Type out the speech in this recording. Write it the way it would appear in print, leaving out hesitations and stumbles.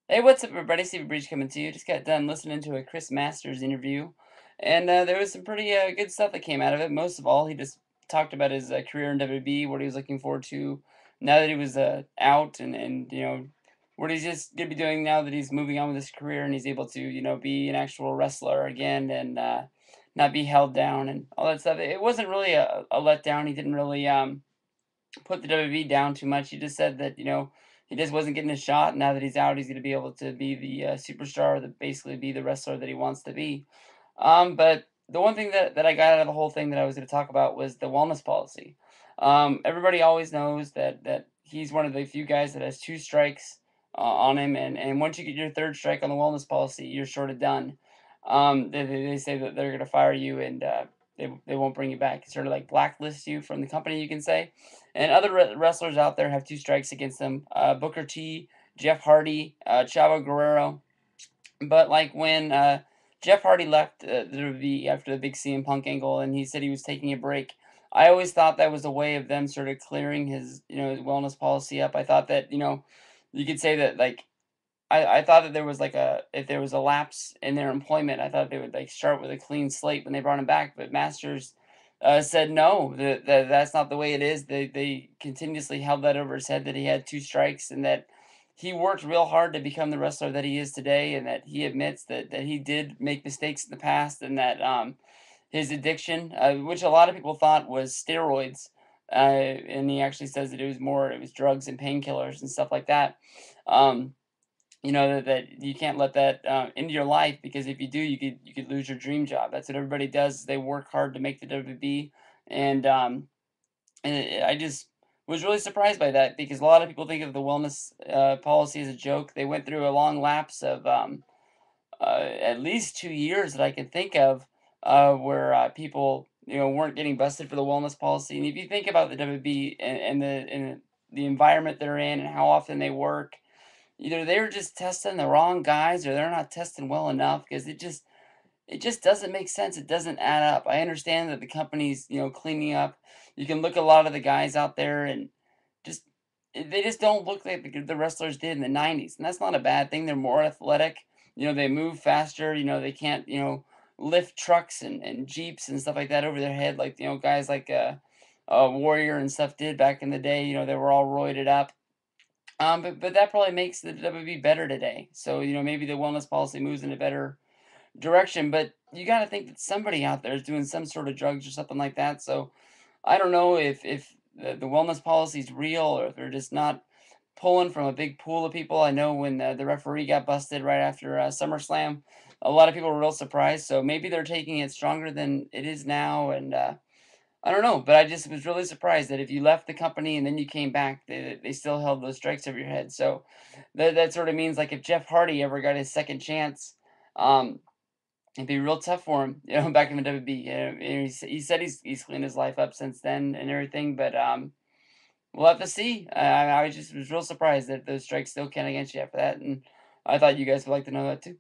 Hey, what's up, everybody? Stevie Breech coming to you. Just got done listening to a Chris Masters interview, and there was some pretty good stuff that came out of it. Most of all, he just talked about his career in WWE, what he was looking forward to now that he was out, and what he's just gonna be doing now that he's moving on with his career and he's able to be an actual wrestler again and not be held down and all that stuff. It wasn't really a letdown. He didn't really put the WWE down too much. He just said that, he just wasn't getting a shot. Now that he's out, he's going to be able to be the superstar, that basically be the wrestler that he wants to be. But the one thing that I got out of the whole thing that I was going to talk about was the wellness policy. Everybody always knows that he's one of the few guys that has two strikes on him, and once you get your third strike on the wellness policy, you're sort of done. They say that they're going to fire you and they won't bring you back. It's sort of like blacklist you from the company, you can say. And other wrestlers out there have two strikes against them. Booker T, Jeff Hardy, Chavo Guerrero. But like when Jeff Hardy left the WWE after the big CM Punk angle, and he said he was taking a break, I always thought that was a way of them sort of clearing his his wellness policy up. I thought that you could say that like I thought that there was like a if there was a lapse in their employment, I thought they would like start with a clean slate when they brought him back. But Masters said no, that's not the way it is. They continuously held that over his head that he had two strikes and that he worked real hard to become the wrestler that he is today, and that he admits that he did make mistakes in the past, and that his addiction, which a lot of people thought was steroids, and he actually says that it was drugs and painkillers and stuff like that. Um, that you can't let that into your life, because if you do, you could lose your dream job. That's what everybody does. They work hard to make the WWE, and I just was really surprised by that, because a lot of people think of the wellness policy as a joke. They went through a long lapse of at least 2 years that I can think of, where people weren't getting busted for the wellness policy. And if you think about the WWE and the environment they're in and how often they work, either they're just testing the wrong guys or they're not testing well enough, because it just doesn't make sense. It doesn't add up. I understand that the company's cleaning up. You can look at a lot of the guys out there and just they just don't look like the wrestlers did in the 90s, and that's not a bad thing. They're more athletic. They move faster. They can't lift trucks and jeeps and stuff like that over their head like guys like Warrior and stuff did back in the day. They were all roided up. But that probably makes the WWE better today. So, maybe the wellness policy moves in a better direction. But you got to think that somebody out there is doing some sort of drugs or something like that. So I don't know if the wellness policy is real, or if they're just not pulling from a big pool of people. I know when the referee got busted right after SummerSlam, a lot of people were real surprised. So maybe they're taking it stronger than it is now, and I don't know, but I just was really surprised that if you left the company and then you came back, they still held those strikes over your head. So that sort of means like if Jeff Hardy ever got his second chance, um, it'd be real tough for him, back in the WWE. He said he's cleaned his life up since then and everything, but we'll have to see. I just was real surprised that those strikes still count against you after that, and I thought you guys would like to know that too.